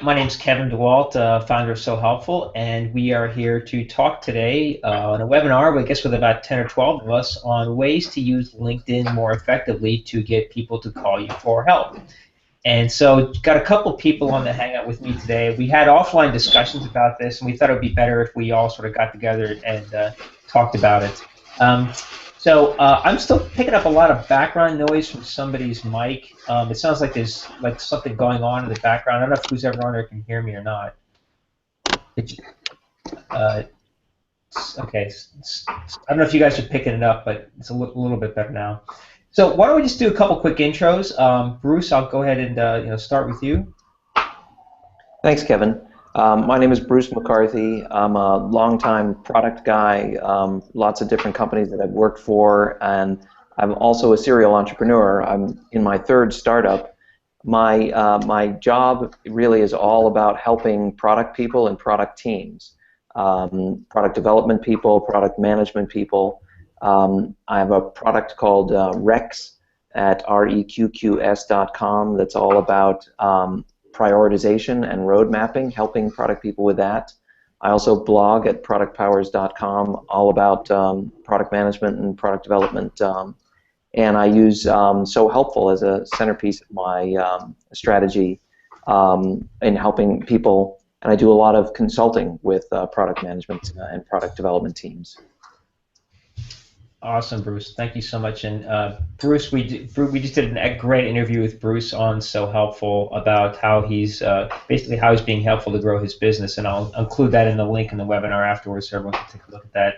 My name's Kevin DeWalt, founder of So Helpful, and we are here to talk today on a webinar, I guess with about 10 or 12 of us, on ways to use LinkedIn more effectively to get people to call you for help. And so, got a couple people on the hangout with me today. We had offline discussions about this, and we thought it would be better if we all sort of got together and talked about it. Um, I'm still picking up a lot of background noise from somebody's mic. It sounds like there's like something going on in the background. I don't know if who's ever on there can hear me or not. Uh, okay, I don't know if you guys are picking it up, but it's a little bit better now. So why don't we just do a couple quick intros? Bruce, I'll go ahead and start with you. Thanks, Kevin. My name is Bruce McCarthy. I'm a longtime product guy, lots of different companies that I've worked for, and I'm also a serial entrepreneur. I'm in my third startup. My job really is all about helping product people and product teams, product development people, product management people. I have a product called Rex at reqqs.com that's all about prioritization and road mapping, helping product people with that. I also blog at productpowers.com, all about product management and product development. And I use So Helpful as a centerpiece of my strategy in helping people. And I do a lot of consulting with product management and product development teams. Awesome, Bruce. Thank you so much. And Bruce, we just did a great interview with Bruce on So Helpful about how he's basically how he's being helpful to grow his business, and I'll include that in the link in the webinar afterwards, so everyone can take a look at that.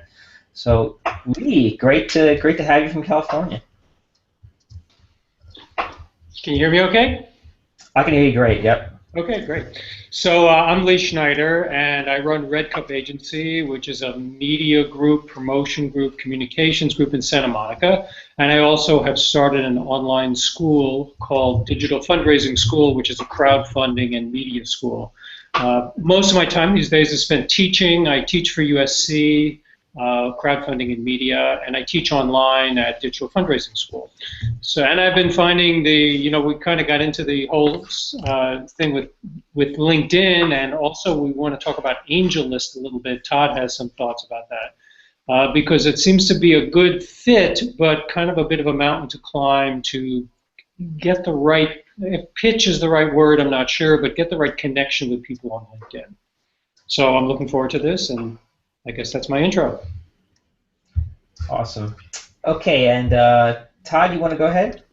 So, Lee, great to have you from California. Can you hear me okay? I can hear you great. Yep. Okay, great. So I'm Lee Schneider, and I run Red Cup Agency, which is a media group, promotion group, communications group in Santa Monica. And I also have started an online school called Digital Fundraising School, which is a crowdfunding and media school. Most of my time these days is spent teaching. I teach for USC, crowdfunding and media, and I teach online at Digital Fundraising School. So, and I've been finding we kind of got into the whole thing with LinkedIn, and also we want to talk about AngelList a little bit. Todd has some thoughts about that because it seems to be a good fit, but kind of a bit of a mountain to climb to get the right, if pitch is the right word, I'm not sure, but get the right connection with people on LinkedIn. So I'm looking forward to this, and I guess that's my intro. Awesome. Okay, and Todd, you want to go ahead?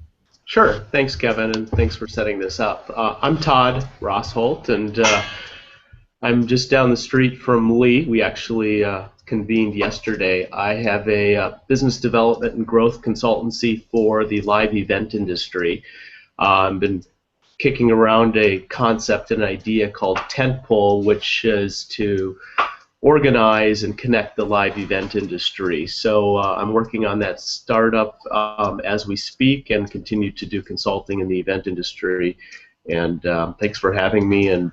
Sure. Thanks, Kevin, and thanks for setting this up. I'm Todd Rossholt, and I'm just down the street from Lee. We actually convened yesterday. I have a business development and growth consultancy for the live event industry. I've been kicking around a concept and idea called Tentpole, which is to organize and connect the live event industry. So I'm working on that startup as we speak and continue to do consulting in the event industry. And thanks for having me, and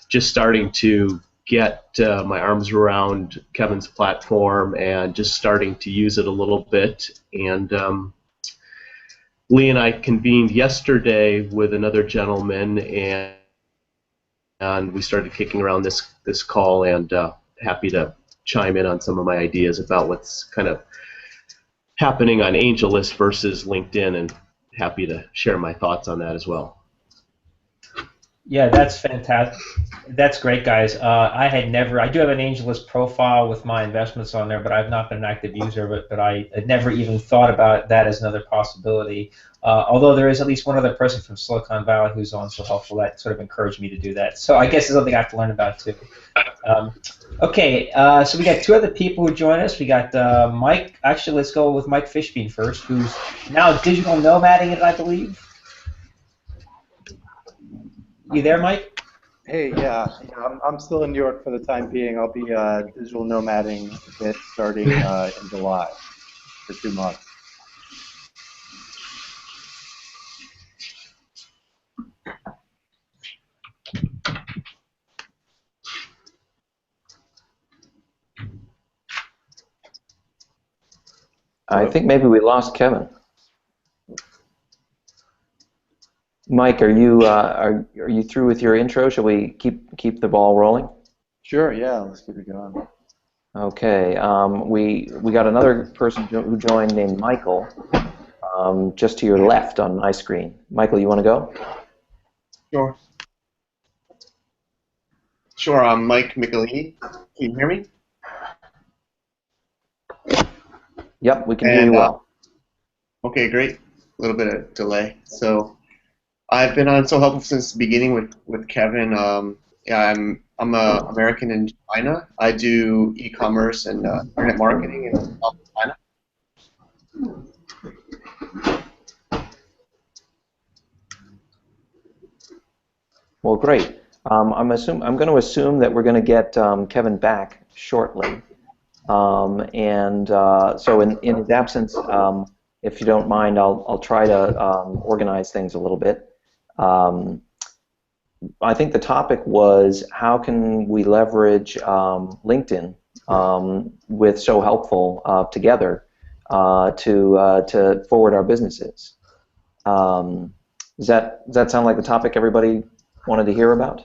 just starting to get my arms around Kevin's platform and just starting to use it a little bit. And Lee and I convened yesterday with another gentleman, and we started kicking around this call, and happy to chime in on some of my ideas about what's kind of happening on AngelList versus LinkedIn, and happy to share my thoughts on that as well. Yeah, that's fantastic. That's great, guys. I do have an AngelList profile with my investments on there, but I've not been an active user of it, but I had never even thought about that as another possibility. Although there is at least one other person from Silicon Valley who's on So Helpful that sort of encouraged me to do that. So I guess it's something I have to learn about too. Okay, so we got two other people who join us. We got Mike. Actually, let's go with Mike Fishbein first, who's now digital nomading it, I believe. You there, Mike? Hey, yeah, I'm still in New York for the time being. I'll be digital nomading a bit starting in July for 2 months. I think maybe we lost Kevin. Mike, are you through with your intro? Shall we keep the ball rolling? Sure, yeah, let's keep it going. Okay. We got another person who joined named Michael, just to your left on my screen. Michael, you want to go? Sure. Sure, I'm Mike Michelini. Can you hear me? Yep, we can hear you well. Okay, great. A little bit of delay. So I've been on So Helpful since the beginning with Kevin. Yeah, I'm an American in China. I do e-commerce and internet marketing in South China. Well, great. I'm going to assume that we're going to get Kevin back shortly, so in his absence, if you don't mind, I'll try to organize things a little bit. I think the topic was how can we leverage LinkedIn with So Helpful together to forward our businesses. Does that sound like the topic everybody wanted to hear about?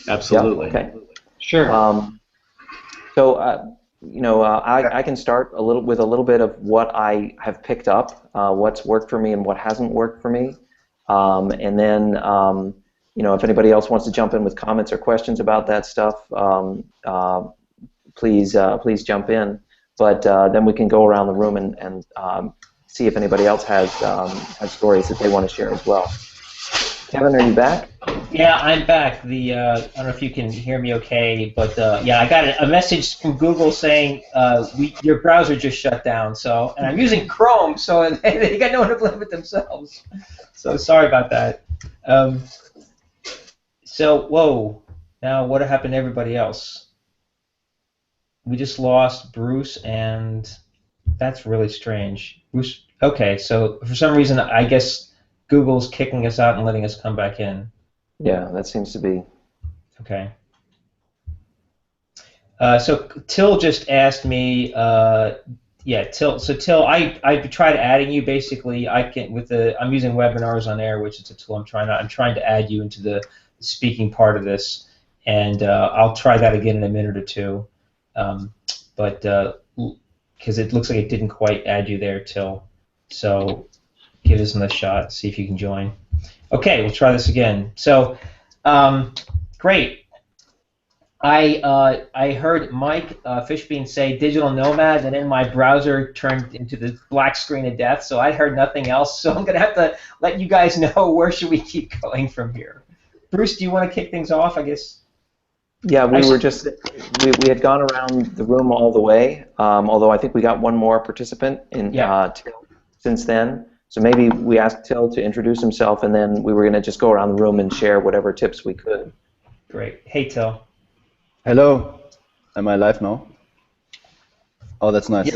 Absolutely. Yeah, okay. Sure. I can start with a little bit of what I have picked up, what's worked for me and what hasn't worked for me, and then if anybody else wants to jump in with comments or questions about that stuff, please jump in. But then we can go around the room and see if anybody else has stories that they want to share as well. Kevin, are you back? Yeah, I'm back. I don't know if you can hear me okay, but yeah, I got a message from Google saying your browser just shut down. So, and I'm using Chrome, so they got no one to blame but themselves. So sorry about that. Whoa. Now what happened to everybody else? We just lost Bruce, and that's really strange. Bruce. Okay, so for some reason, I guess Google's kicking us out and letting us come back in. Yeah, that seems to be. Okay. So Till just asked me, Till. So Till, I tried adding you. Basically, I'm using webinars on air, which is a tool I'm trying to add you into the speaking part of this, and I'll try that again in a minute or two. But because it looks like it didn't quite add you there, Till. So give this another shot. See if you can join. Okay, we'll try this again. So, great. I heard Mike Fishbein say digital nomad, and then my browser turned into the black screen of death, so I heard nothing else. So I'm going to have to let you guys know where should we keep going from here. Bruce, do you want to kick things off, I guess? Yeah, we had gone around the room all the way, although I think we got one more participant in since then. So maybe we asked Till to introduce himself, and then we were going to just go around the room and share whatever tips we could. Great. Hey, Till. Hello. Am I live now? Oh, that's nice.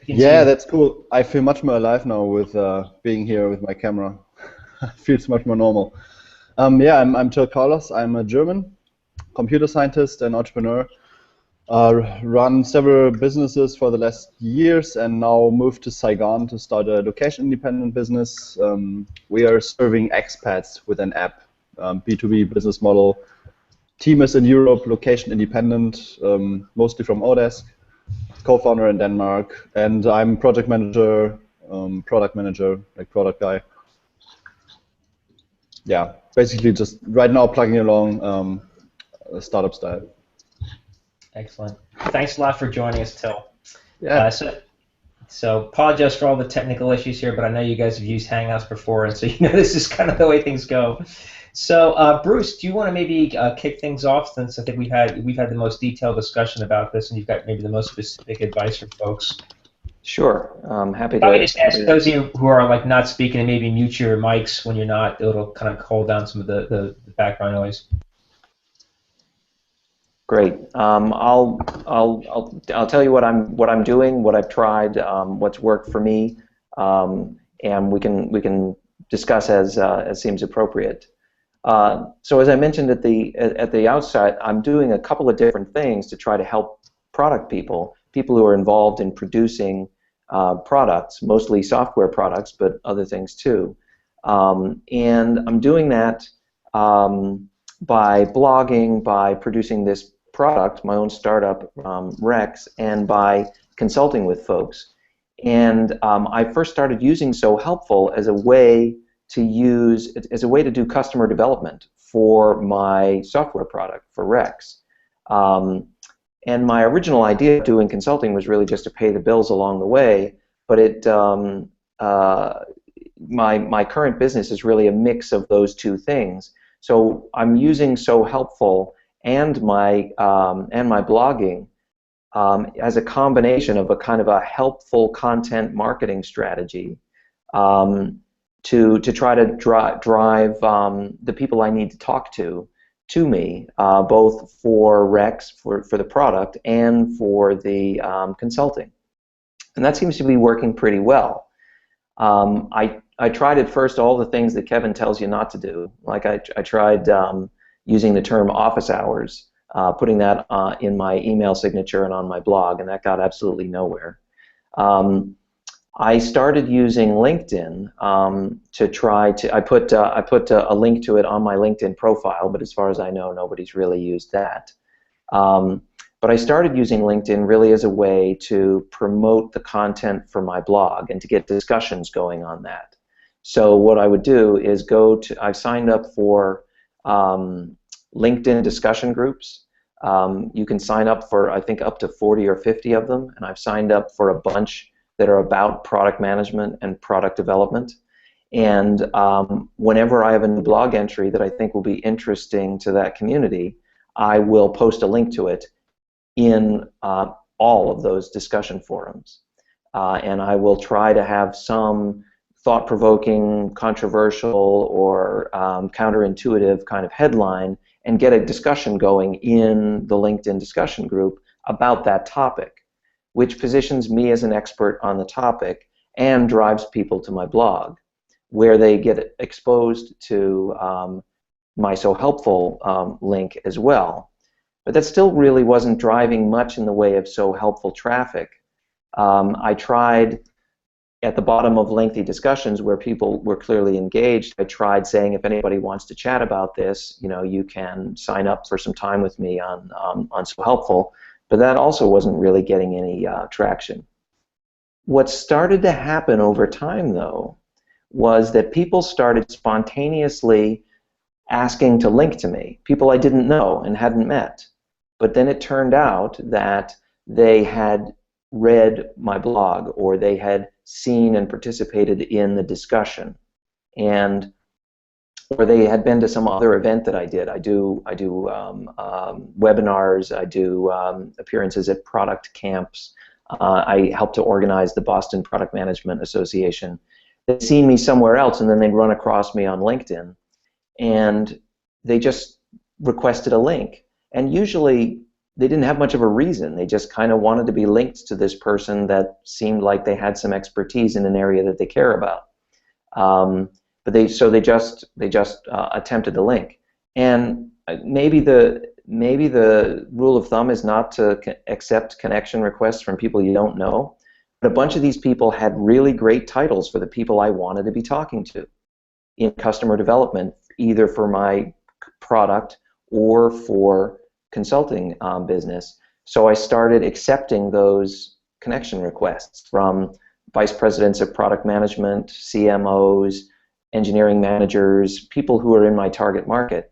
Yeah, that's cool. I feel much more alive now with being here with my camera. Feels much more normal. I'm Till Carlos. I'm a German computer scientist and entrepreneur. Run several businesses for the last years and now moved to Saigon to start a location-independent business. We are serving expats with an app, B2B business model. Team is in Europe, location-independent, mostly from Odesk. Co-founder in Denmark, and I'm project manager, product manager, like product guy. Yeah, basically just right now plugging along startup style. Excellent. Thanks a lot for joining us, Till. Yeah. So apologize for all the technical issues here, but I know you guys have used Hangouts before, and so you know this is kind of the way things go. So Bruce, do you want to maybe kick things off, since I think we've had the most detailed discussion about this, and you've got maybe the most specific advice for folks. Sure, happy to. Probably just ask those of you who are like not speaking and maybe mute your mics when you're not. It'll kind of hold down some of the background noise. Great. I'll tell you what I'm doing, what I've tried, what's worked for me, and we can discuss as seems appropriate. So as I mentioned at the outset, I'm doing a couple of different things to try to help product people who are involved in producing products, mostly software products, but other things too. And I'm doing that by blogging, by producing this product, my own startup, Rex, and by consulting with folks. And I first started using So Helpful as a way to do customer development for my software product, for Rex. And my original idea of doing consulting was really just to pay the bills along the way, but my current business is really a mix of those two things. So I'm using So Helpful and my blogging as a combination of a kind of a helpful content marketing strategy to try to drive the people I need to talk to me, both for Rex, for the product, and for the consulting. And that seems to be working pretty well. I tried at first all the things that Kevin tells you not to do. Like I tried using the term office hours, putting that in my email signature and on my blog, and that got absolutely nowhere. I started using LinkedIn to try to. I put a link to it on my LinkedIn profile, but as far as I know, nobody's really used that. But I started using LinkedIn really as a way to promote the content for my blog and to get discussions going on that. So what I would do is I've signed up for LinkedIn discussion groups. You can sign up for, I think, up to 40 or 50 of them, and I've signed up for a bunch that are about product management and product development. And whenever I have a new blog entry that I think will be interesting to that community, I will post a link to it in all of those discussion forums. And I will try to have some thought-provoking, controversial, or counterintuitive kind of headline and get a discussion going in the LinkedIn discussion group about that topic, which positions me as an expert on the topic and drives people to my blog, where they get exposed to my So Helpful link as well. But that still really wasn't driving much in the way of So Helpful traffic. I tried at the bottom of lengthy discussions where people were clearly engaged, I tried saying, if anybody wants to chat about this, you can sign up for some time with me on So Helpful. But that also wasn't really getting any traction. What started to happen over time, though, was that people started spontaneously asking to link to me, people I didn't know and hadn't met. But then it turned out that they had read my blog or they had seen and participated in the discussion, or they had been to some other event that I did. I do webinars. I do appearances at product camps. I help to organize the Boston Product Management Association. They'd seen me somewhere else, and then they'd run across me on LinkedIn, and they just requested a link. And usually they didn't have much of a reason. They just kind of wanted to be linked to this person that seemed like they had some expertise in an area that they care about. But they just attempted to link. And maybe the rule of thumb is not to accept connection requests from people you don't know. But a bunch of these people had really great titles for the people I wanted to be talking to in customer development, either for my product or for consulting business. So I started accepting those connection requests from vice presidents of product management, CMOs, engineering managers, people who are in my target market.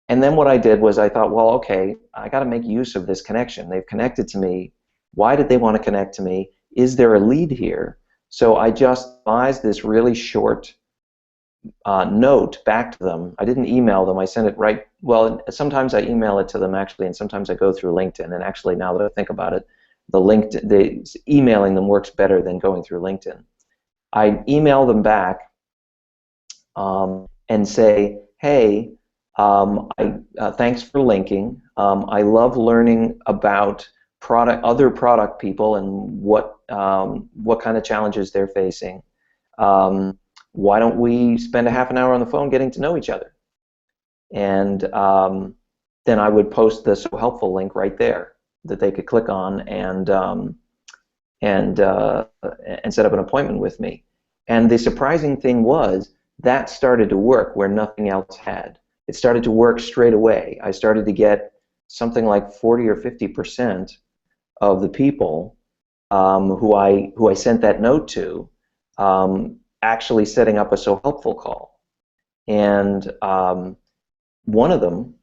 And then what I did was I thought, well, okay, I got to make use of this connection. They've connected to me. Why did they want to connect to me? Is there a lead here? So I just devised this really short note back to them. I didn't email them. I sent it right. Well, sometimes I email it to them actually, and sometimes I go through LinkedIn. And actually, now that I think about it, the emailing them works better than going through LinkedIn. I email them back and say, hey, thanks for linking. I love learning about other product people and what kind of challenges they're facing. Why don't we spend a half an hour on the phone getting to know each other? And then I would post the So Helpful link right there that they could click on and and set up an appointment with me. And the surprising thing was that started to work where nothing else had. It started to work straight away. I started to get something like 40 or 50% of the people who I sent that note to actually setting up a So Helpful call. And one of them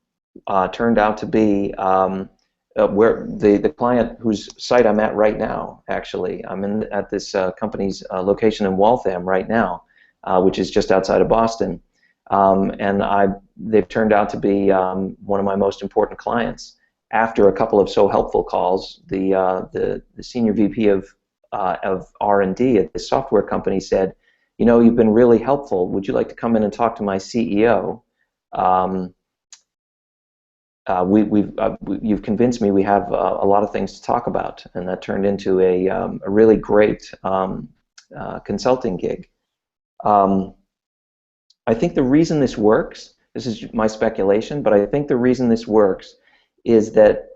turned out to be where the client whose site I'm at right now. Actually, I'm at this company's location in Waltham right now, which is just outside of Boston, and they've turned out to be one of my most important clients. After a couple of So Helpful calls, the senior VP of R&D at this software company said, "You know, you've been really helpful. Would you like to come in and talk to my CEO? You've convinced me we have a lot of things to talk about," and that turned into a really great consulting gig. I think the reason this works, this is my speculation, but I think the reason this works is that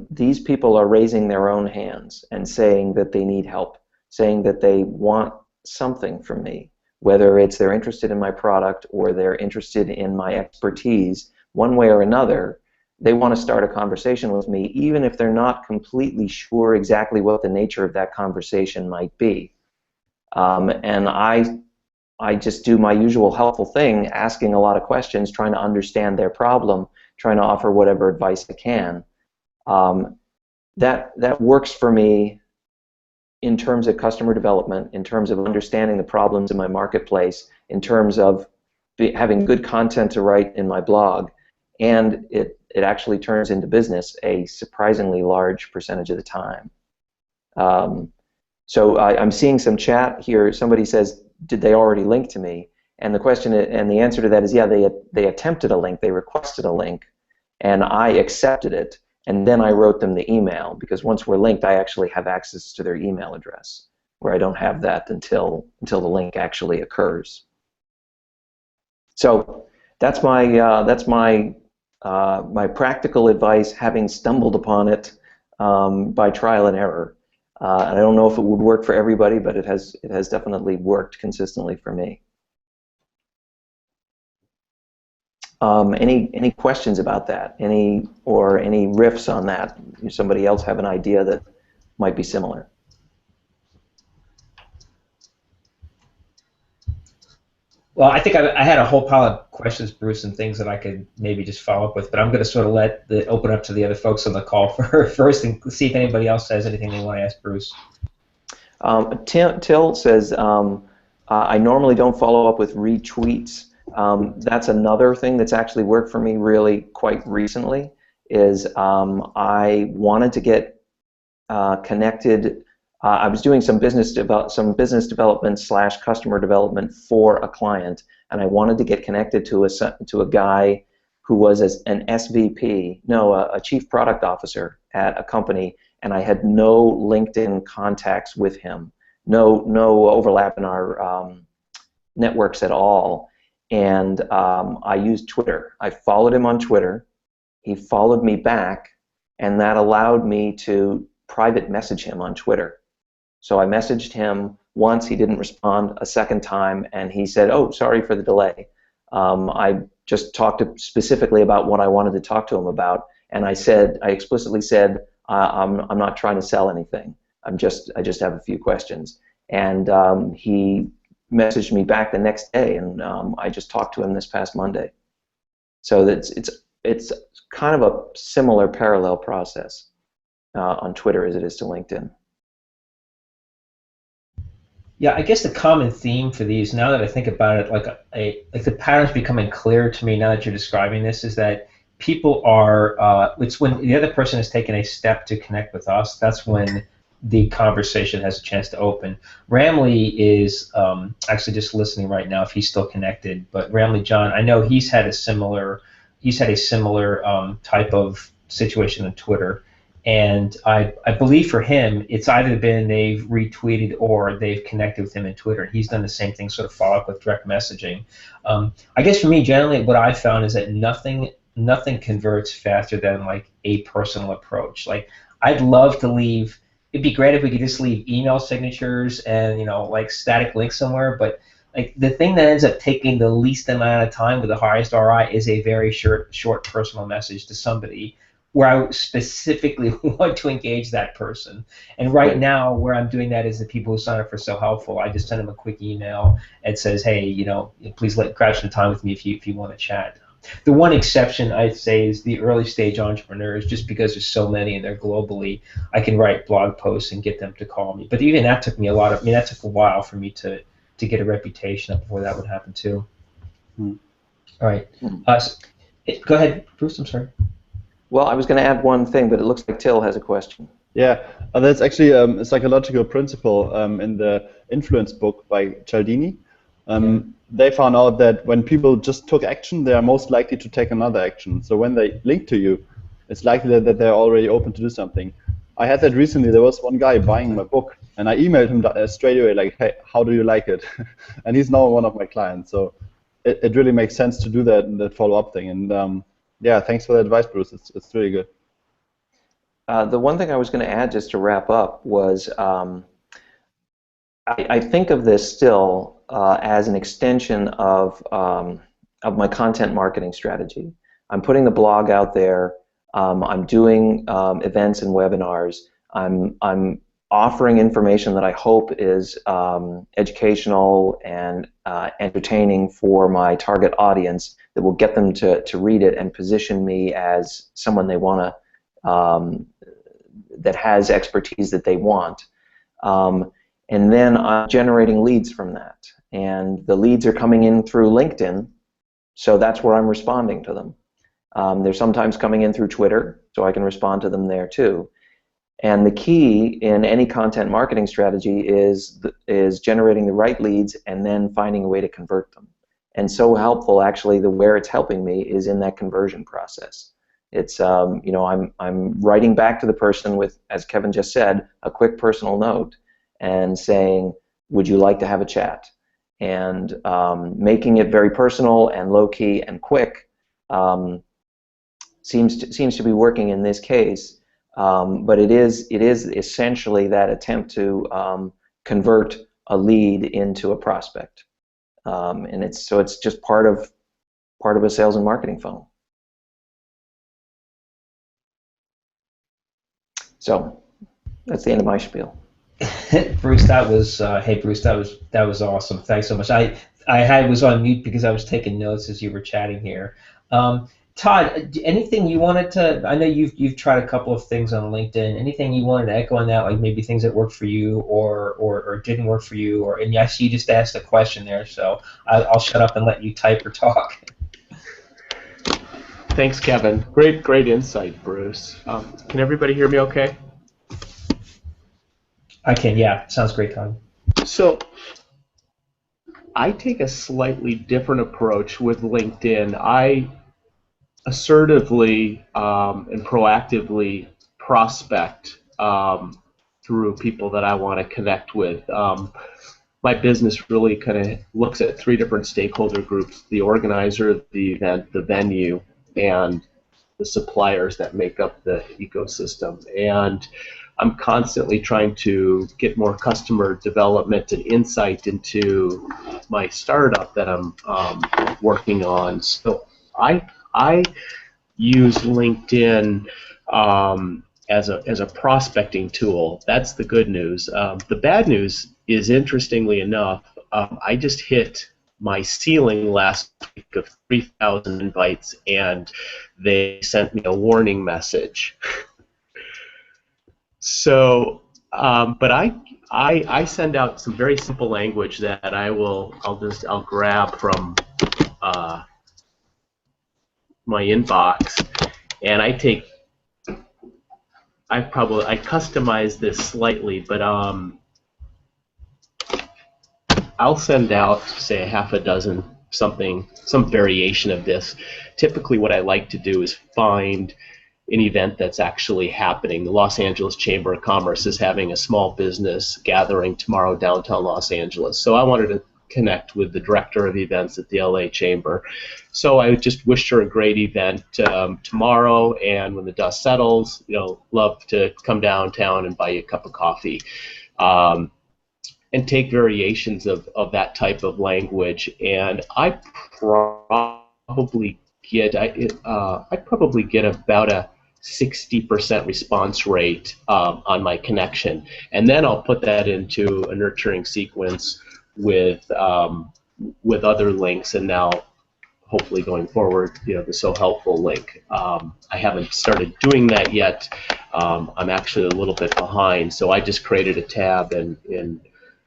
these people are raising their own hands and saying that they need help, saying that they want something from me, whether it's they're interested in my product or they're interested in my expertise. One way or another, they want to start a conversation with me, even if they're not completely sure exactly what the nature of that conversation might be. And I just do my usual helpful thing, asking a lot of questions, trying to understand their problem, trying to offer whatever advice I can. That works for me in terms of customer development, in terms of understanding the problems in my marketplace, in terms of having good content to write in my blog, and it actually turns into business a surprisingly large percentage of the time. So I'm seeing some chat here. Somebody says, did they already link to me? And the question and the answer to that is, yeah, they attempted a link, they requested a link, and I accepted it, and then I wrote them the email, because once we're linked, I actually have access to their email address, where I don't have that until the link actually occurs. So that's my practical advice, having stumbled upon it by trial and error. And I don't know if it would work for everybody, but it has definitely worked consistently for me. Any questions about that? Any riffs on that? Somebody else have an idea that might be similar? Well, I think I had a whole pile of questions, Bruce, and things that I could maybe just follow up with, but I'm going to sort of open up to the other folks on the call first and see if anybody else has anything they want to ask Bruce. Till says, I normally don't follow up with retweets. That's another thing that's actually worked for me really quite recently, is I wanted to get connected. I was doing some business development / customer development for a client, and I wanted to get connected to a guy who was an SVP, a chief product officer at a company, and I had no LinkedIn contacts with him, no overlap in our networks at all, and I used Twitter. I followed him on Twitter. He followed me back, and that allowed me to private message him on Twitter. So I messaged him once, he didn't respond. A second time, and he said, "Oh, sorry for the delay. I just talked specifically about what I wanted to talk to him about," and I explicitly said, "I'm not trying to sell anything. I just have a few questions." And he messaged me back the next day, and I just talked to him this past Monday. So it's kind of a similar parallel process on Twitter as it is to LinkedIn. Yeah, I guess the common theme for these, now that I think about it, like the pattern's becoming clear to me now that you're describing this, is that people are, it's when the other person has taken a step to connect with us, that's when the conversation has a chance to open. Ramley is actually just listening right now if he's still connected, but Ramley John, I know he's had a similar type of situation on Twitter. And I believe for him, it's either been they've retweeted or they've connected with him in Twitter. He's done the same thing, sort of follow up with direct messaging. I guess for me, generally, what I've found is that nothing converts faster than like a personal approach. Like I'd love to leave it'd be great if we could just leave email signatures and like static links somewhere, but like the thing that ends up taking the least amount of time with the highest ROI is a very short personal message to somebody where I specifically want to engage that person. And right now, where I'm doing that is the people who sign up for So Helpful. I just send them a quick email and says, hey, please crash some time with me if you want to chat. The one exception I'd say is the early stage entrepreneurs, just because there's so many and they're globally. I can write blog posts and get them to call me. But even that took me that took a while for me to get a reputation up before that would happen too. All right. Go ahead, Bruce. I'm sorry. Well, I was going to add one thing, but it looks like Till has a question. Yeah, that's actually a psychological principle in the Influence book by Cialdini. They found out that when people just took action, they are most likely to take another action. So when they link to you, it's likely that they're already open to do something. I had that recently. There was one guy buying my book, and I emailed him straight away, like, hey, how do you like it? And he's now one of my clients. So it really makes sense to do that follow-up thing. And yeah, thanks for the advice, Bruce. It's really good. The one thing I was going to add just to wrap up was I think of this still as an extension of my content marketing strategy. I'm putting the blog out there. I'm doing events and webinars. I'm offering information that I hope is educational and entertaining for my target audience that will get them to read it and position me as someone they want to, that has expertise that they want. And then I'm generating leads from that. And the leads are coming in through LinkedIn, so that's where I'm responding to them. They're sometimes coming in through Twitter, so I can respond to them there too. And the key in any content marketing strategy is generating the right leads and then finding a way to convert them. And So Helpful, actually, where it's helping me is in that conversion process. It's I'm writing back to the person with, as Kevin just said, a quick personal note and saying, would you like to have a chat? And making it very personal and low key and quick seems to be working in this case. But it is essentially that attempt to convert a lead into a prospect, and it's just part of a sales and marketing funnel. So that's the end of my spiel. Bruce, that was that was awesome. Thanks so much. I was on mute because I was taking notes as you were chatting here. Todd, anything you wanted to? I know you've tried a couple of things on LinkedIn. Anything you wanted to echo on that, like maybe things that worked for you or didn't work for you, and yes, you just asked a question there, so I'll shut up and let you type or talk. Thanks, Kevin. Great insight, Bruce. Can everybody hear me okay? I can, yeah. Sounds great, Todd. So I take a slightly different approach with LinkedIn. I assertively and proactively prospect through people that I want to connect with. My business really kind of looks at three different stakeholder groups: the organizer, the event, the venue, and the suppliers that make up the ecosystem. And I'm constantly trying to get more customer development and insight into my startup that I'm working on. So I use LinkedIn as a prospecting tool. That's the good news. The bad news is, interestingly enough, I just hit my ceiling last week of 3,000 invites, and they sent me a warning message. So, but I send out some very simple language that I'll grab from my inbox, and I customize this slightly, but I'll send out, say, a half a dozen some variation of this. Typically what I like to do is find an event that's actually happening. The Los Angeles Chamber of Commerce is having a small business gathering tomorrow downtown Los Angeles. So I wanted to connect with the director of events at the LA Chamber. So I just wished her a great event tomorrow, and when the dust settles, love to come downtown and buy you a cup of coffee. And take variations of that type of language, and I probably get about a 60% response rate on my connection, and then I'll put that into a nurturing sequence with other links, and now hopefully going forward, the So Helpful link. I haven't started doing that yet. I'm actually a little bit behind, so I just created a tab in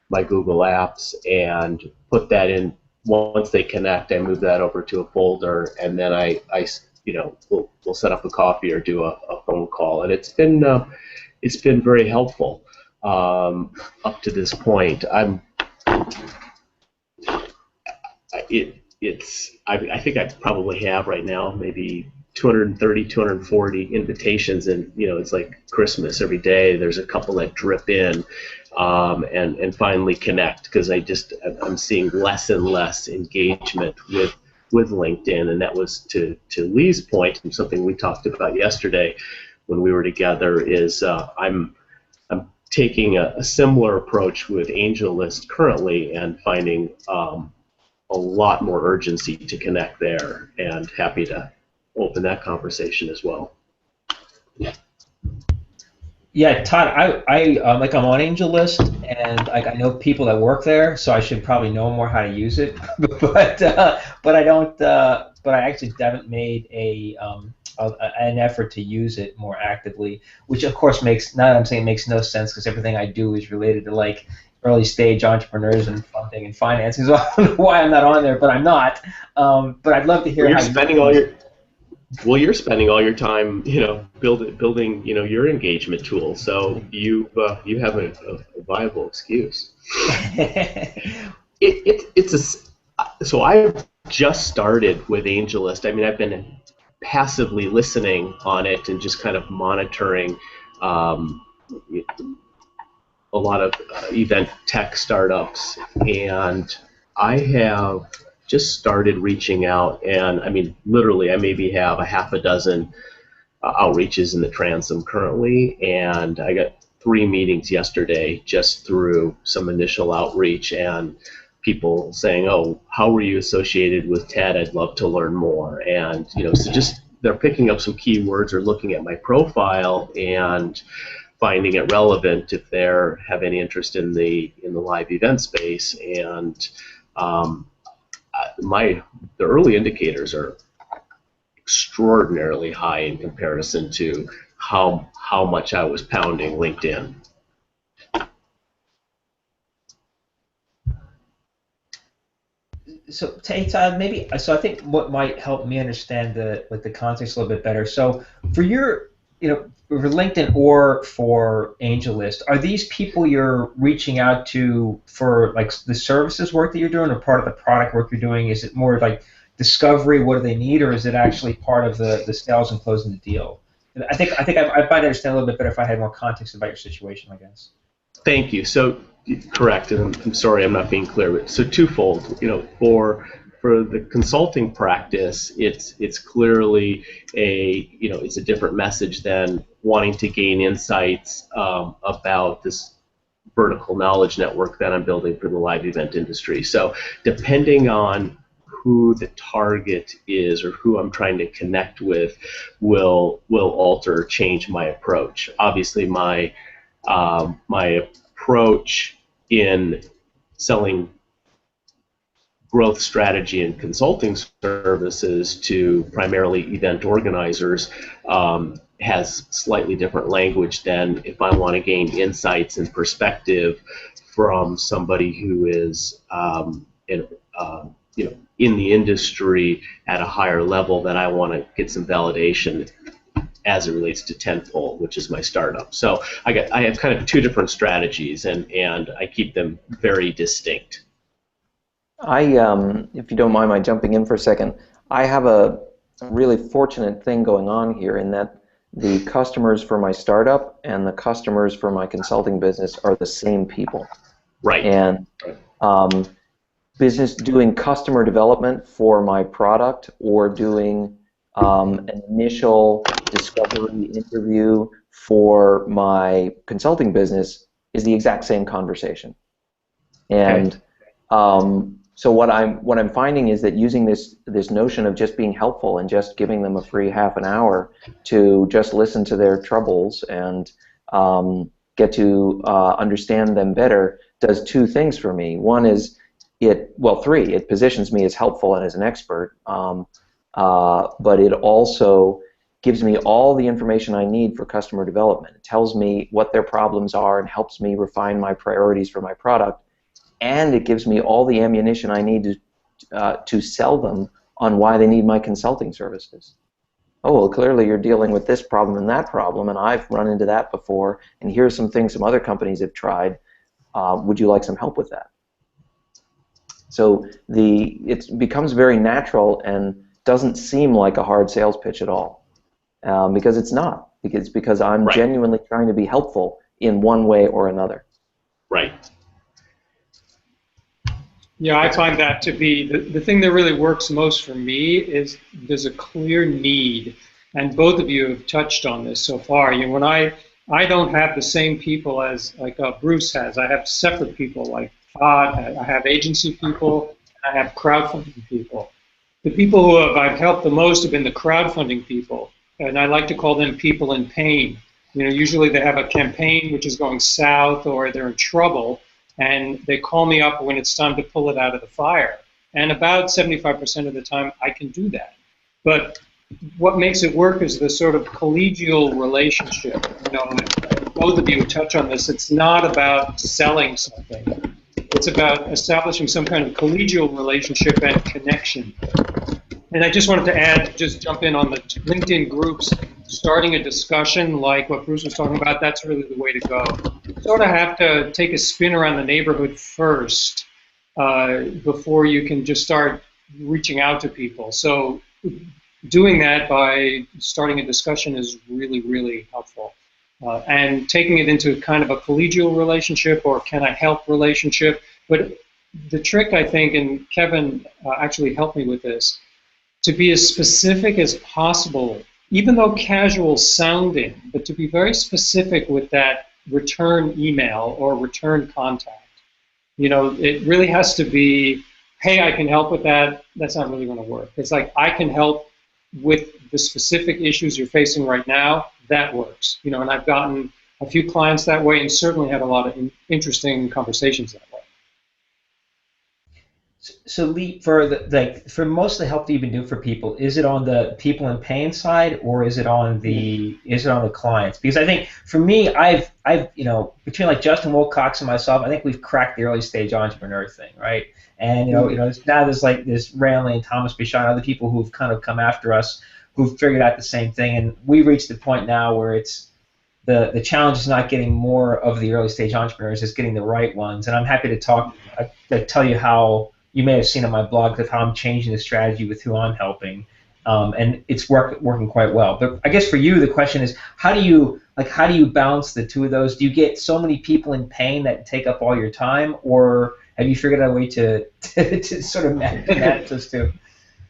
my Google Apps and put that in. Once they connect, I move that over to a folder, and then we'll set up a coffee or do a phone call, and it's been very helpful up to this point. I think I probably have right now maybe 230, 240 invitations, and it's like Christmas. Every day there's a couple that drip in, and finally connect, because I'm seeing less and less engagement with LinkedIn, and that was to Lee's point, and something we talked about yesterday when we were together. Is I'm taking a similar approach with AngelList currently, and finding a lot more urgency to connect there, and happy to open that conversation as well. Yeah, Todd, I'm on AngelList, and I know people that work there, so I should probably know more how to use it. but I don't. But I actually haven't made an effort to use it more actively, which of course makes no sense, because everything I do is related to early stage entrepreneurs and funding and financing. So I don't know why I'm not on there, but I'm not. But I'd love to hear. You're spending all your time, building, your engagement tool. So you have a viable excuse. So I've just started with AngelList. I mean, I've been passively listening on it and just kind of monitoring a lot of event tech startups, and I have just started reaching out, and I mean, literally, I maybe have a half a dozen outreaches in the transom currently, and I got 3 meetings yesterday just through some initial outreach, and people saying, "Oh, how were you associated with TED? I'd love to learn more." And so just they're picking up some keywords or looking at my profile and finding it relevant if they have any interest in the live event space. And the early indicators are extraordinarily high in comparison to how much I was pounding LinkedIn. So, Todd, maybe. So I think what might help me understand the context a little bit better. So for your, for LinkedIn or for AngelList, are these people you're reaching out to for the services work that you're doing, or part of the product work you're doing? Is it more like discovery, what do they need, or is it actually part of the sales and closing the deal? I think I might understand a little bit better if I had more context about your situation, I guess. Thank you. So correct, and I'm sorry I'm not being clear, but so twofold. For the consulting practice, it's clearly it's a different message than wanting to gain insights about this vertical knowledge network that I'm building for the live event industry. So depending on who the target is or who I'm trying to connect with will alter or change my approach. Obviously, my approach in selling growth strategy and consulting services to primarily event organizers has slightly different language than if I want to gain insights and perspective from somebody who is in the industry at a higher level, that I want to get some validation as it relates to Tenfold, which is my startup. So I have kind of 2 different strategies, and I keep them very distinct. If you don't mind my jumping in for a second, I have a really fortunate thing going on here, in that the customers for my startup and the customers for my consulting business are the same people. Right. And doing customer development for my product or doing an initial discovery interview for my consulting business is the exact same conversation. And so what I'm finding is that using this notion of just being helpful and just giving them a free half an hour to just listen to their troubles and get to understand them better does two things for me. One is three. It positions me as helpful and as an expert, but it also gives me all the information I need for customer development. It tells me what their problems are and helps me refine my priorities for my product, and it gives me all the ammunition I need to sell them on why they need my consulting services. Oh, well, clearly you're dealing with this problem and that problem, and I've run into that before, and here's some things some other companies have tried. Would you like some help with that? So it becomes very natural and doesn't seem like a hard sales pitch at all, because it's not. Because I'm genuinely trying to be helpful in one way or another. Right. Yeah, I find that to be the thing that really works most for me is there's a clear need, and both of you have touched on this so far. You know, when I don't have the same people as like Bruce has. I have separate people like Todd. I have agency people. I have crowdfunding people. The people who I've helped the most have been the crowdfunding people, and I like to call them people in pain. You know, usually they have a campaign which is going south or they're in trouble, and they call me up when it's time to pull it out of the fire. And about 75% of the time, I can do that. But what makes it work is the sort of collegial relationship. You know, both of you touch on this. It's not about selling something. It's about establishing some kind of collegial relationship and connection. And I just wanted to just jump in on the LinkedIn groups, starting a discussion like what Bruce was talking about. That's really the way to go. You sort of have to take a spin around the neighborhood first before you can just start reaching out to people. So doing that by starting a discussion is really, really helpful. And taking it into kind of a collegial relationship or can I help relationship. But the trick, I think, and Kevin actually helped me with this, to be as specific as possible, even though casual sounding, but to be very specific with that return email or return contact. You know, it really has to be, hey, I can help with that. That's not really going to work. It's like, I can help with the specific issues you're facing right now. That works. You know, and I've gotten a few clients that way and certainly had a lot of interesting conversations that way. So Lee, for most of the help that you've been doing for people, is it on the people in pain side or is it on the clients? Because I think for me, I've you know, between like Justin Wilcox and myself, I think we've cracked the early stage entrepreneur thing, right? And you know, now there's like this Randall and Thomas Bichon, other people who've kind of come after us, who've figured out the same thing, and we've reached the point now where it's the challenge is not getting more of the early stage entrepreneurs, it's getting the right ones. And I'm happy to tell you how. You may have seen on my blog of how I'm changing the strategy with who I'm helping, and it's working quite well. But I guess for you, the question is, how do you balance the two of those? Do you get so many people in pain that take up all your time, or have you figured out a way to sort of manage those two?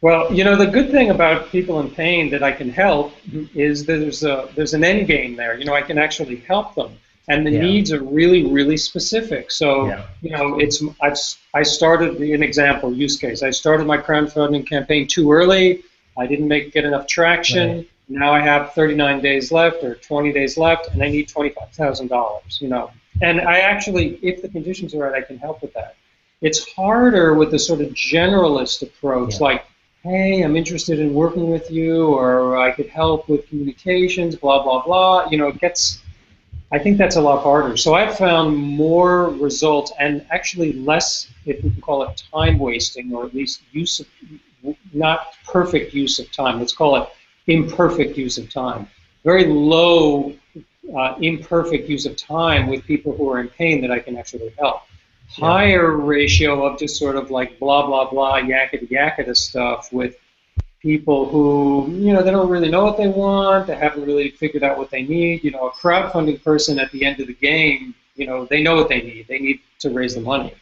Well, you know, the good thing about people in pain that I can help is there's an end game there. You know, I can actually help them. And the needs are really, really specific. So, you know, I started an example use case. I started my crowdfunding campaign too early. I didn't get enough traction. Right. Now I have 39 days left or 20 days left, and I need $25,000. You know, and I actually, if the conditions are right, I can help with that. It's harder with the sort of generalist approach, like, hey, I'm interested in working with you, or I could help with communications, blah blah blah. You know, I think that's a lot harder. So I've found more results and actually less, if we can call it time wasting, or at least not perfect use of time. Let's call it imperfect use of time. Very low imperfect use of time with people who are in pain that I can actually help. Higher ratio of just sort of like blah, blah, blah, yaketa stuff with people who, you know, they don't really know what they want, they haven't really figured out what they need. You know, a crowdfunding person at the end of the game, you know, they know what they need. They need to raise the money.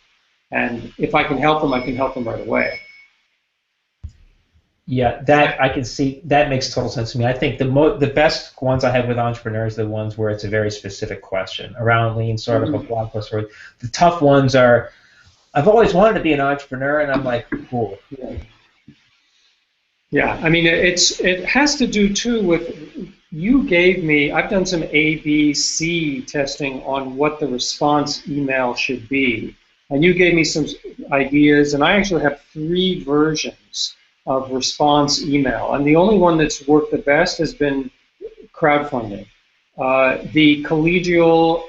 And if I can help them, I can help them right away. Yeah, that I can see. That makes total sense to me. I think the best ones I have with entrepreneurs are the ones where it's a very specific question around lean startup, a blog post. Or the tough ones are, I've always wanted to be an entrepreneur, and I'm like, cool. Yeah, I mean, it has to do too with, you gave me, I've done some A, B, C testing on what the response email should be, and you gave me some ideas, and I actually have 3 versions of response email, and the only one that's worked the best has been crowdfunding. The collegial,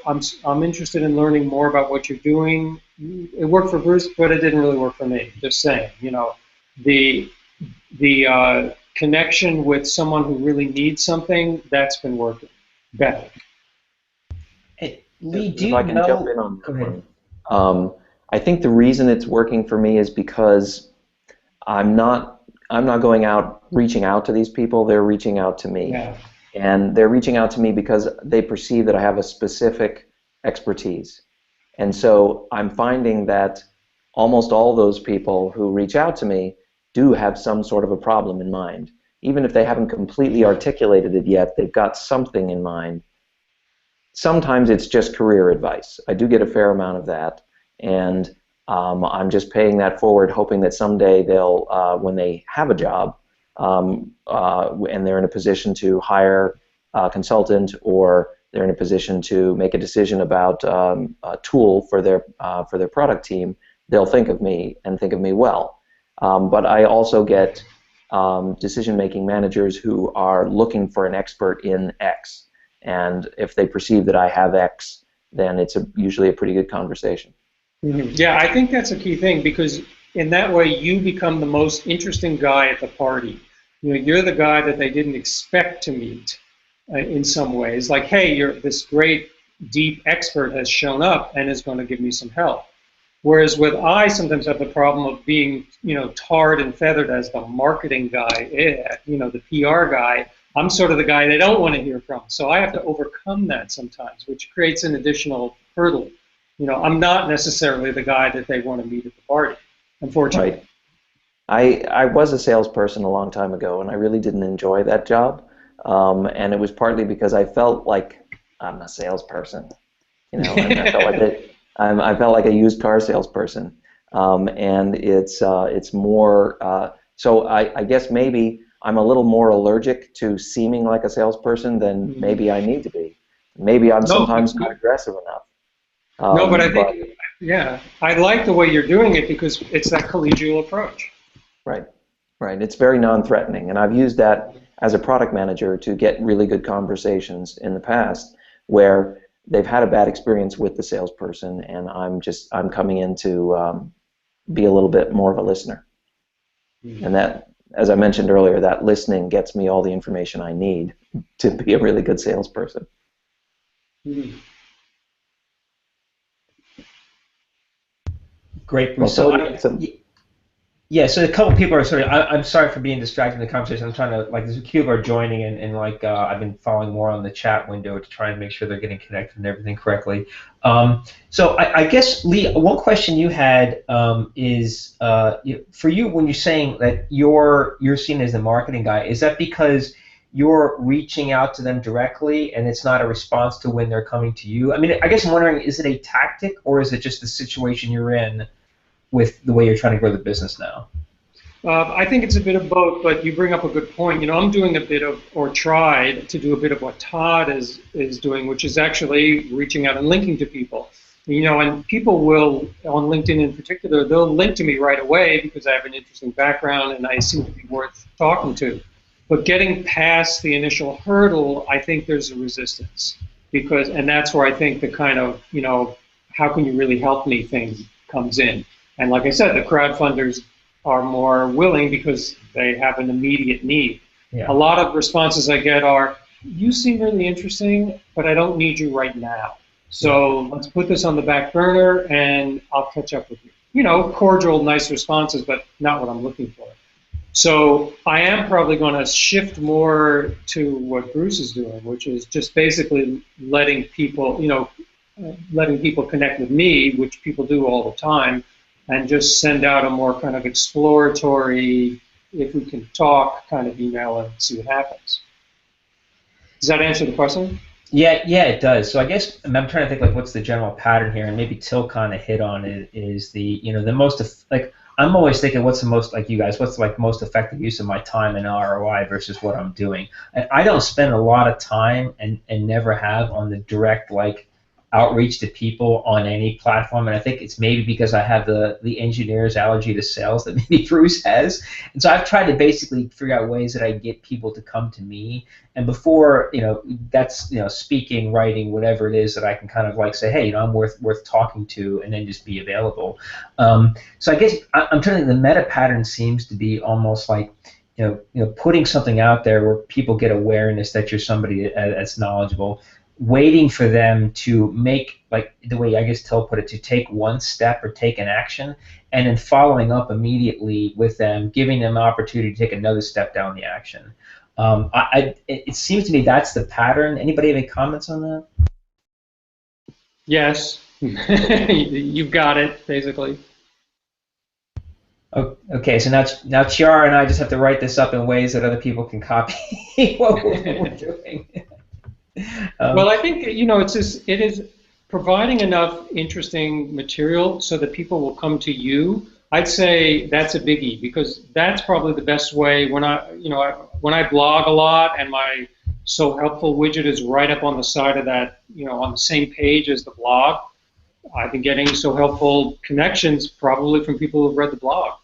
I'm interested in learning more about what you're doing. It worked for Bruce, but it didn't really work for me. Just saying, you know, the connection with someone who really needs something, that's been working better. Hey, Lee, do if you I can know? jump in on Go that ahead. one. I think the reason it's working for me is because I'm not going out reaching out to these people. They're reaching out to me. Yeah. And they're reaching out to me because they perceive that I have a specific expertise. And so I'm finding that almost all those people who reach out to me do have some sort of a problem in mind. Even if they haven't completely articulated it yet, they've got something in mind. Sometimes it's just career advice. I do get a fair amount of that. And I'm just paying that forward, hoping that someday they'll, when they have a job, and they're in a position to hire a consultant, or they're in a position to make a decision about a tool for their product team, they'll think of me and think of me well. But I also get decision-making managers who are looking for an expert in X, and if they perceive that I have X, then it's usually a pretty good conversation. Mm-hmm. Yeah, I think that's a key thing, because in that way you become the most interesting guy at the party. You know, you're the guy that they didn't expect to meet in some ways. Like, hey, this great deep expert has shown up and is going to give me some help. Whereas I sometimes have the problem of being, you know, tarred and feathered as the marketing guy, you know, the PR guy. I'm sort of the guy they don't want to hear from. So I have to overcome that sometimes, which creates an additional hurdle. You know, I'm not necessarily the guy that they want to meet at the party, unfortunately. Right. I was a salesperson a long time ago, and I really didn't enjoy that job. And it was partly because I felt like I'm a salesperson. You know, and I felt like I felt like a used car salesperson. And it's more. So I guess maybe I'm a little more allergic to seeming like a salesperson than maybe I need to be. Maybe I'm sometimes not aggressive enough. No, but I think, yeah, I like the way you're doing it because it's that collegial approach. Right, right. It's very non-threatening, and I've used that as a product manager to get really good conversations in the past where they've had a bad experience with the salesperson, and I'm coming in to be a little bit more of a listener. And that, as I mentioned earlier, that listening gets me all the information I need to be a really good salesperson. Mm-hmm. Great, Bruce. So a couple people are sort of. I'm sorry for being distracted in the conversation. I'm trying to, like, there's a few are joining, and like I've been following more on the chat window to try and make sure they're getting connected and everything correctly. So I guess, Lee, one question you had is for you, when you're saying that you're seen as the marketing guy, is that because you're reaching out to them directly and it's not a response to when they're coming to you? I mean, I guess I'm wondering, is it a tactic or is it just the situation you're in with the way you're trying to grow the business now? I think it's a bit of both, but you bring up a good point. You know, I'm doing a bit of, or tried to do a bit of what Todd is doing, which is actually reaching out and linking to people. You know, and people will, on LinkedIn in particular, they'll link to me right away because I have an interesting background and I seem to be worth talking to. But getting past the initial hurdle, I think there's a resistance, and that's where I think the kind of, you know, how can you really help me thing comes in. And like I said, the crowdfunders are more willing because they have an immediate need. Yeah. A lot of responses I get are, you seem really interesting, but I don't need you right now. So let's put this on the back burner and I'll catch up with you. You know, cordial, nice responses, but not what I'm looking for. So I am probably going to shift more to what Bruce is doing, which is just basically letting people, you know, letting people connect with me, which people do all the time, and just send out a more kind of exploratory, if we can talk kind of email and see what happens. Does that answer the question? Yeah, it does. So I guess I'm trying to think like what's the general pattern here, and maybe Till kind of hit on it. Is the most like I'm always thinking what's the most like you guys what's like most effective use of my time and ROI versus what I'm doing. And I don't spend a lot of time and never have on the direct like outreach to people on any platform, and I think it's maybe because I have the engineer's allergy to sales that maybe Bruce has, and so I've tried to basically figure out ways that I get people to come to me, and before that's speaking, writing, whatever it is that I can kind of like say, hey, I'm worth talking to, and then just be available. So I guess I'm trying to think the meta pattern seems to be almost like putting something out there where people get awareness that you're somebody that's knowledgeable, waiting for them to make, like the way I guess Till put it, to take one step or take an action, and then following up immediately with them, giving them an opportunity to take another step down the action. It seems to me that's the pattern. Anybody have any comments on that? Yes. You've got it, basically. Okay, so now Chiara and I just have to write this up in ways that other people can copy what we're doing. Well, I think it is providing enough interesting material so that people will come to you. I'd say that's a biggie, because that's probably the best way. When I blog a lot and my So Helpful widget is right up on the side of that, on the same page as the blog, I've been getting So Helpful connections probably from people who've read the blog.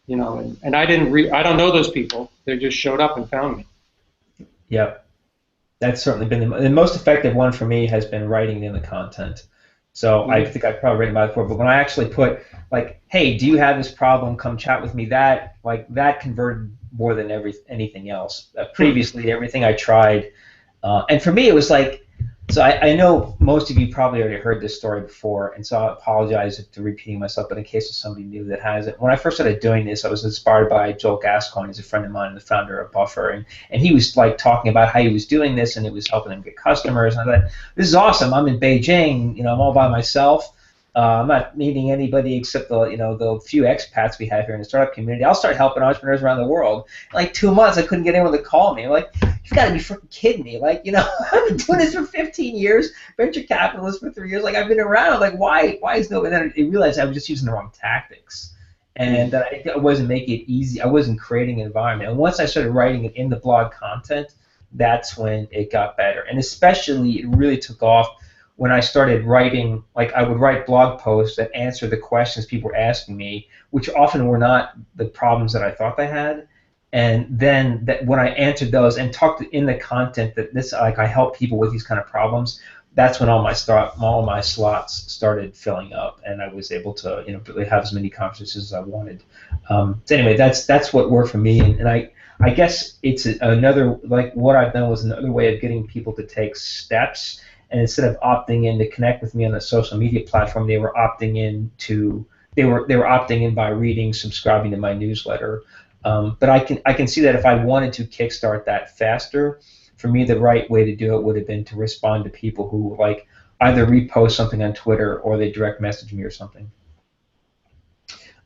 And I don't know those people. They just showed up and found me. Yep. That's certainly been the most effective one for me, has been writing in the content. So I think I've probably written about it before, but when I actually put like, hey, do you have this problem? Come chat with me. That converted more than anything else. Previously, everything I tried, and for me it was like, so I know most of you probably already heard this story before, and so I apologize for repeating myself, but in case of somebody new that hasn't, when I first started doing this, I was inspired by Joel Gascoigne. He's a friend of mine and the founder of Buffer, and he was like talking about how he was doing this, and it was helping him get customers, and I thought, this is awesome. I'm in Beijing, I'm all by myself. I'm not meeting anybody except the few expats we have here in the startup community. I'll start helping entrepreneurs around the world. In like 2 months, I couldn't get anyone to call me. I'm like, you've got to be freaking kidding me. Like, I've been doing this for 15 years, venture capitalist for 3 years. Like, I've been around. Like, why is no? And then I realized I was just using the wrong tactics, and that I wasn't making it easy. I wasn't creating an environment. And once I started writing it in the blog content, that's when it got better. And especially, it really took off when I started writing, like I would write blog posts that answered the questions people were asking me, which often were not the problems that I thought they had. And then when I answered those and talked in the content that I help people with these kind of problems, that's when all my slots started filling up, and I was able to really have as many conversations as I wanted. So anyway, that's what worked for me, and I guess it's another, like what I've done was another way of getting people to take steps. And instead of opting in to connect with me on the social media platform, they were opting in by reading, subscribing to my newsletter. But I can see that if I wanted to kickstart that faster, for me the right way to do it would have been to respond to people who like either repost something on Twitter or they direct message me or something.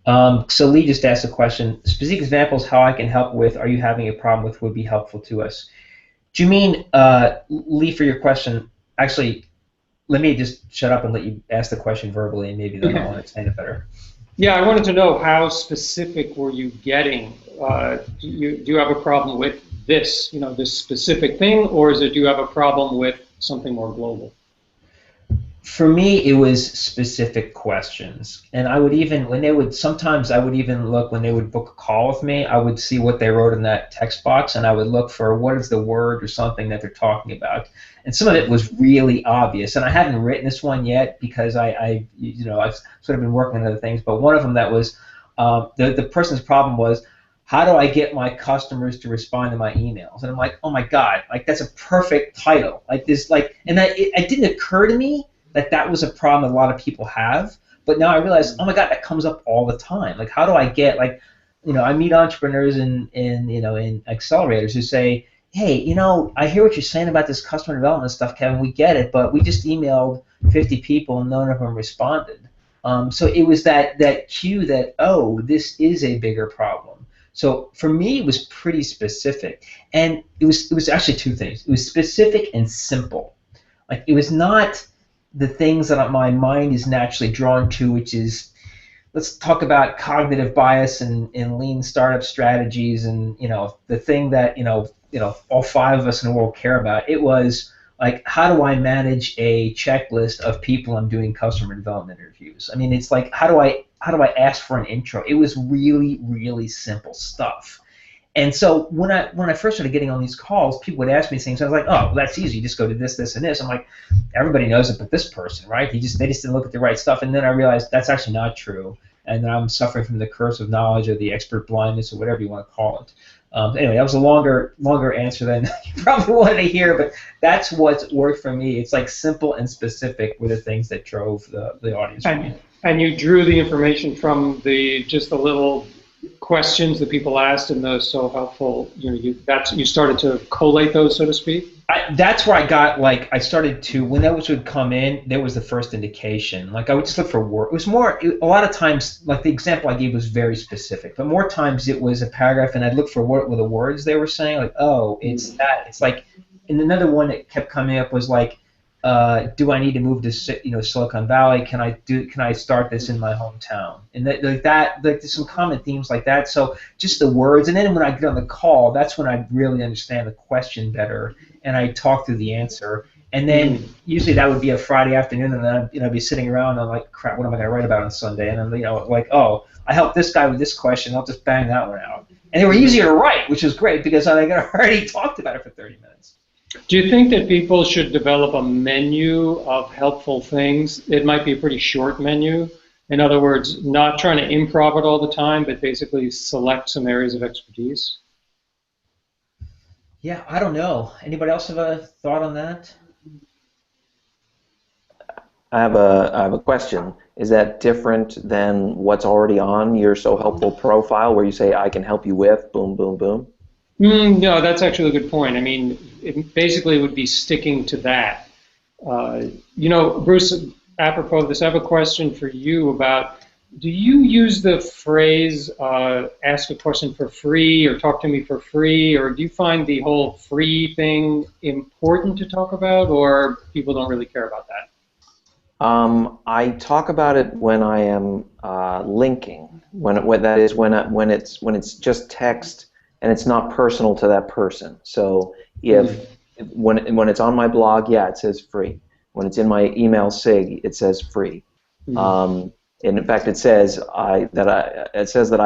So Lee just asked a question. Specific examples how I can help with, are you having a problem with, would be helpful to us. Do you mean, Lee, for your question? Actually, let me just shut up and let you ask the question verbally, and maybe then I'll understand it better. Yeah, I wanted to know how specific were you getting? Do you have a problem with this, this specific thing, or do you have a problem with something more global? For me, it was specific questions, and I would even, sometimes I would even look when they would book a call with me, I would see what they wrote in that text box, and I would look for what is the word or something that they're talking about. And some of it was really obvious, and I haven't written this one yet because I've sort of been working on other things, but one of them that was, the person's problem was, how do I get my customers to respond to my emails? And I'm like, oh my God, like that's a perfect title. Like this, and it didn't occur to me that was a problem that a lot of people have, but now I realize, oh my God, that comes up all the time. Like, how do I get, I meet entrepreneurs in accelerators who say, hey, I hear what you're saying about this customer development stuff, Kevin. We get it, but we just emailed 50 people and none of them responded. So it was that cue that, oh, this is a bigger problem. So for me, it was pretty specific, and it was actually two things. It was specific and simple. Like, it was not the things that my mind is naturally drawn to, which is, let's talk about cognitive bias and lean startup strategies, and the thing that all five of us in the world care about. It was like, how do I manage a checklist of people I'm doing customer development interviews? I mean, it's like, how do I ask for an intro? It was really, really simple stuff. And so when I first started getting on these calls, people would ask me things. I was like, oh, well, that's easy. You just go to this, this, and this. I'm like, everybody knows it, but this person, right? They just didn't look at the right stuff. And then I realized that's actually not true, and that I'm suffering from the curse of knowledge, or the expert blindness, or whatever you want to call it. Anyway, that was a longer answer than you probably wanted to hear, but that's what's worked for me. It's like simple and specific were the things that drove the audience. And you drew the information from just the little questions that people asked, and those so helpful. You started to collate those, so to speak. That's where I got, like, I started to, when those would come in, there was the first indication. Like, I would just look for word. It was more, a lot of times, like the example I gave was very specific, but more times it was a paragraph, and I'd look for what were the words they were saying. Like, oh, it's that. It's like, and another one that kept coming up was like, do I need to move to Silicon Valley? Can I start this in my hometown? And there's some common themes like that. So just the words, and then when I get on the call, that's when I really understand the question better, and I talk through the answer. And then usually that would be a Friday afternoon, and then I'd be sitting around and I'm like, crap, what am I going to write about on Sunday? And then like, oh, I helped this guy with this question. I'll just bang that one out. And they were easier to write, which was great because I already talked about it for 30 minutes. Do you think that people should develop a menu of helpful things? It might be a pretty short menu. In other words, not trying to improv it all the time, but basically select some areas of expertise. Yeah, I don't know. Anybody else have a thought on that? I have a question. Is that different than what's already on your So Helpful profile, where you say, I can help you with, boom, boom, boom? No, that's actually a good point. I mean, it basically would be sticking to that. Bruce, apropos of this, I have a question for you about, do you use the phrase ask a question for free or talk to me for free, or do you find the whole free thing important to talk about, or people don't really care about that? I talk about it when I am linking, when it's just text and it's not personal to that person. So when it's on my blog, yeah, it says free. When it's in my email sig, it says free. And in fact, it says that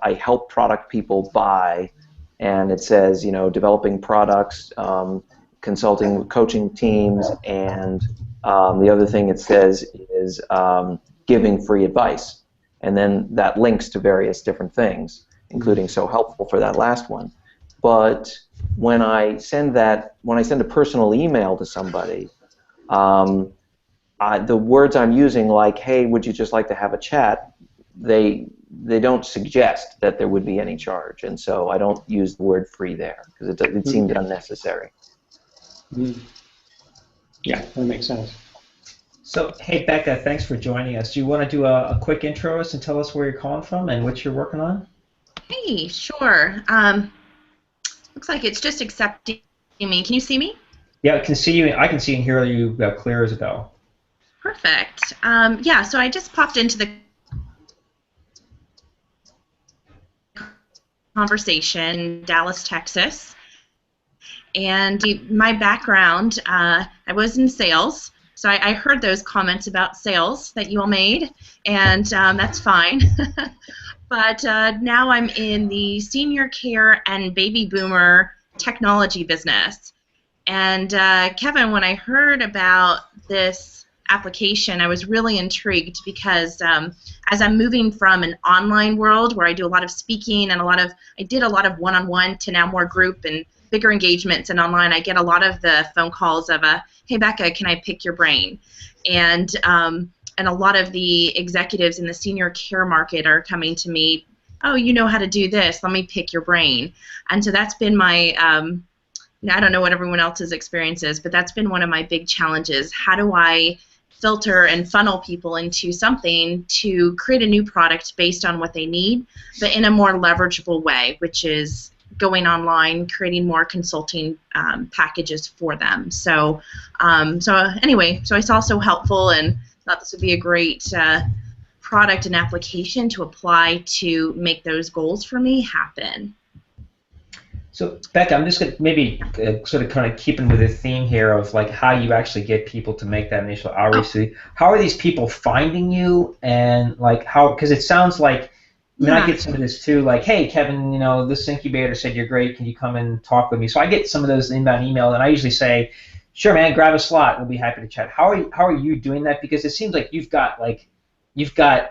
I help product people buy, and it says developing products, consulting, coaching teams, and the other thing it says is giving free advice, and then that links to various different things, including So Helpful for that last one. But when I send a personal email to somebody, the words I'm using, like, hey, would you just like to have a chat, they don't suggest that there would be any charge, and so I don't use the word free there because it seemed unnecessary. Yeah, that makes sense. So, hey, Becca, thanks for joining us. Do you want to do a quick intro us and tell us where you're calling from and what you're working on? Hey, sure. Looks like it's just accepting me. Can you see me? Yeah, I can see you. I can see and hear you clear as a bell. Perfect. Yeah, so I just popped into the conversation in Dallas, Texas. And my background, I was in sales. So I heard those comments about sales that you all made, and that's fine. But now I'm in the senior care and baby boomer technology business. And Kevin, when I heard about this application, I was really intrigued because as I'm moving from an online world where I do a lot of speaking and I did a lot of one-on-one to now more group and bigger engagements and online, I get a lot of the phone calls of hey Becca, can I pick your brain? And a lot of the executives in the senior care market are coming to me, oh, you know how to do this, let me pick your brain. And so that's been my, I don't know what everyone else's experience is, but that's been one of my big challenges. How do I filter and funnel people into something to create a new product based on what they need, but in a more leverageable way, which is going online, creating more consulting packages for them. So, anyway, so I saw So Helpful and thought this would be a great product and application to apply to make those goals for me happen. So, Becca, I'm just going to maybe sort of kind of keeping with the theme here of like how you actually get people to make that initial outreach. So how are these people finding you, and like how? Because it sounds like, I mean, I get some of this too, like, hey, Kevin, you know, this incubator said you're great. Can you come and talk with me? So I get some of those inbound emails, and I usually say, sure, man, grab a slot. We'll be happy to chat. How are you doing that? Because it seems like you've got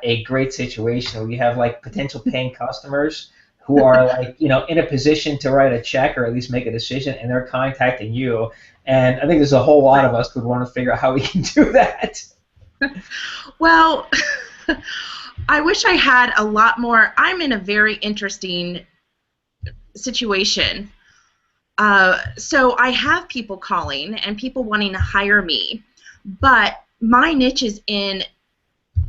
a great situation where you have like potential paying customers who are like, you know, in a position to write a check or at least make a decision, and they're contacting you. And I think there's a whole lot of us who would want to figure out how we can do that. Well, I wish I had a lot more. I'm in a very interesting situation. So I have people calling and people wanting to hire me, but my niche is in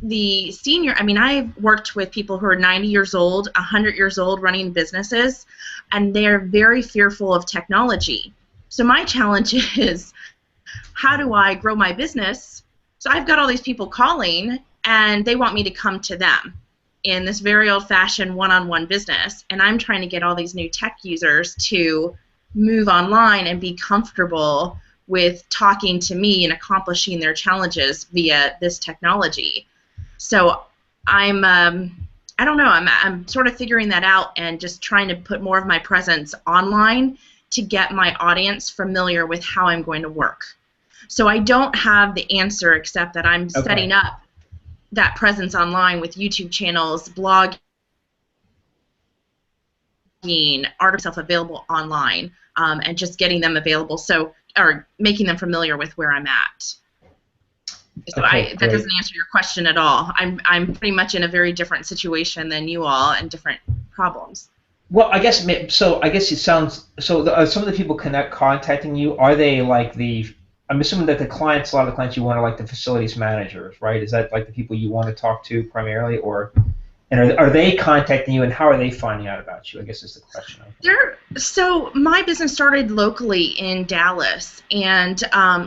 the senior. I mean, I've worked with people who are 90 years old, 100 years old running businesses, and they're very fearful of technology. So my challenge is, how do I grow my business? So I've got all these people calling, and they want me to come to them in this very old-fashioned one-on-one business, and I'm trying to get all these new tech users to move online and be comfortable with talking to me and accomplishing their challenges via this technology. So I don't know, I'm sort of figuring that out and just trying to put more of my presence online to get my audience familiar with how I'm going to work. So I don't have the answer except that I'm setting up that presence online with YouTube channels, blogging, articles available online, and just getting them available, or making them familiar with where I'm at. So that doesn't answer your question at all. I'm pretty much in a very different situation than you all, and different problems. Well, I guess so. I guess it sounds so. Some of the people contacting you, are they like the? I'm assuming that a lot of the clients you want are like the facilities managers, right? Is that like the people you want to talk to primarily, or? And are they contacting you, and how are they finding out about you? I guess is the question. So my business started locally in Dallas, and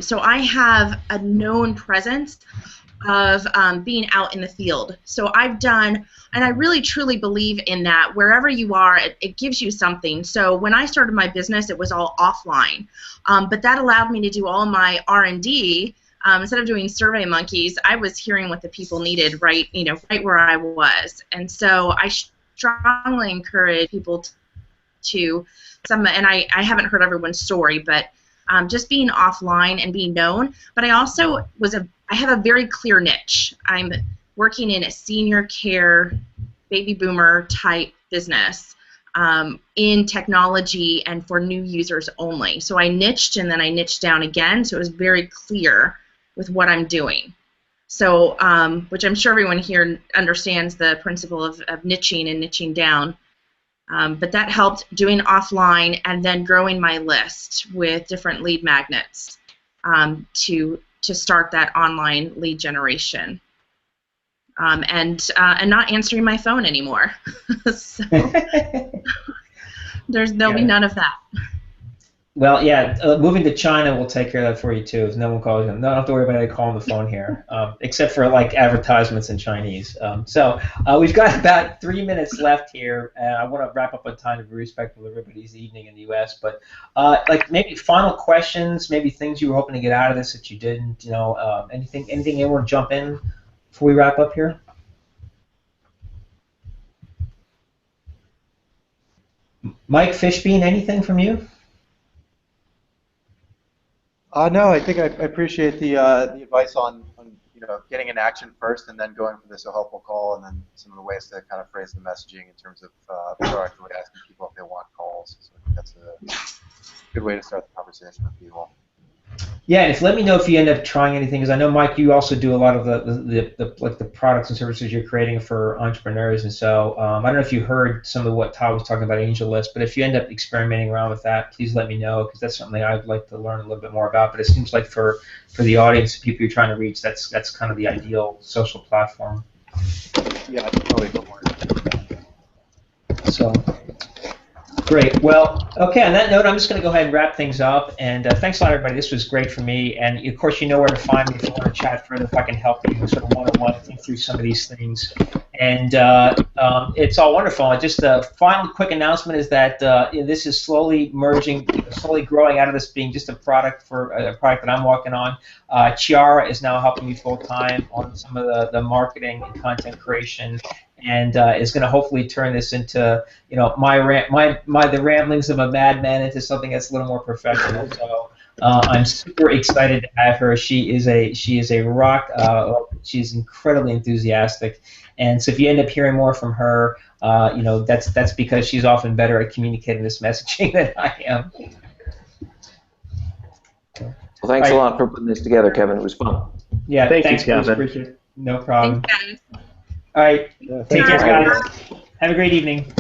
so I have a known presence of being out in the field. So I've done, and I really truly believe in that. Wherever you are, it gives you something. So when I started my business, it was all offline, but that allowed me to do all my R&D. Instead of doing Survey Monkeys, I was hearing what the people needed right where I was. And so I strongly encourage people to and I haven't heard everyone's story, but just being offline and being known. But I also I have a very clear niche. I'm working in a senior care, baby boomer type business in technology and for new users only. So I niched, and then I niched down again, so it was very clear with what I'm doing. So, which I'm sure everyone here understands the principle of niching and niching down. But that helped doing offline and then growing my list with different lead magnets to start that online lead generation. And not answering my phone anymore. So there'll be none of that. Well, yeah, moving to China will take care of that for you too. If no one calls you, don't have to worry about it calling the phone here, except for like advertisements in Chinese. So we've got about 3 minutes left here, and I want to wrap up on time to be respectful of everybody's evening in the U.S. But like maybe final questions, maybe things you were hoping to get out of this that you didn't. Anything you want to jump in before we wrap up here? Mike Fishbein, anything from you? No, I think I appreciate the advice on getting in action first, and then going for the So Helpful call, and then some of the ways to kind of phrase the messaging in terms of proactively asking people if they want calls. So I think that's a good way to start the conversation with people. Yeah, and let me know if you end up trying anything, because I know, Mike, you also do a lot of the products and services you're creating for entrepreneurs, and so I don't know if you heard some of what Todd was talking about AngelList, but if you end up experimenting around with that, please let me know, because that's something I'd like to learn a little bit more about. But it seems like for the audience, people you're trying to reach, that's kind of the ideal social platform. Yeah, I can totally go for it. So. Great. Well, okay, on that note, I'm just going to go ahead and wrap things up. And thanks a lot, everybody. This was great for me. And, of course, you know where to find me if you want to chat further, if I can help you sort of one-on-one think through some of these things. And it's all wonderful. And just a final quick announcement is that this is slowly merging, slowly growing out of this being just a product that I'm working on. Chiara is now helping me full-time on some of the marketing and content creation, and is going to hopefully turn this into, the ramblings of a madman into something that's a little more professional. So I'm super excited to have her. She is a rock. She's incredibly enthusiastic, and so if you end up hearing more from her, that's because she's often better at communicating this messaging than I am. Well, thanks a lot for putting this together, Kevin. It was fun. Yeah, thanks, Kevin. Bruce. No problem. Thanks, guys. All right. Yeah, Take care, Bye. guys. Have a great evening.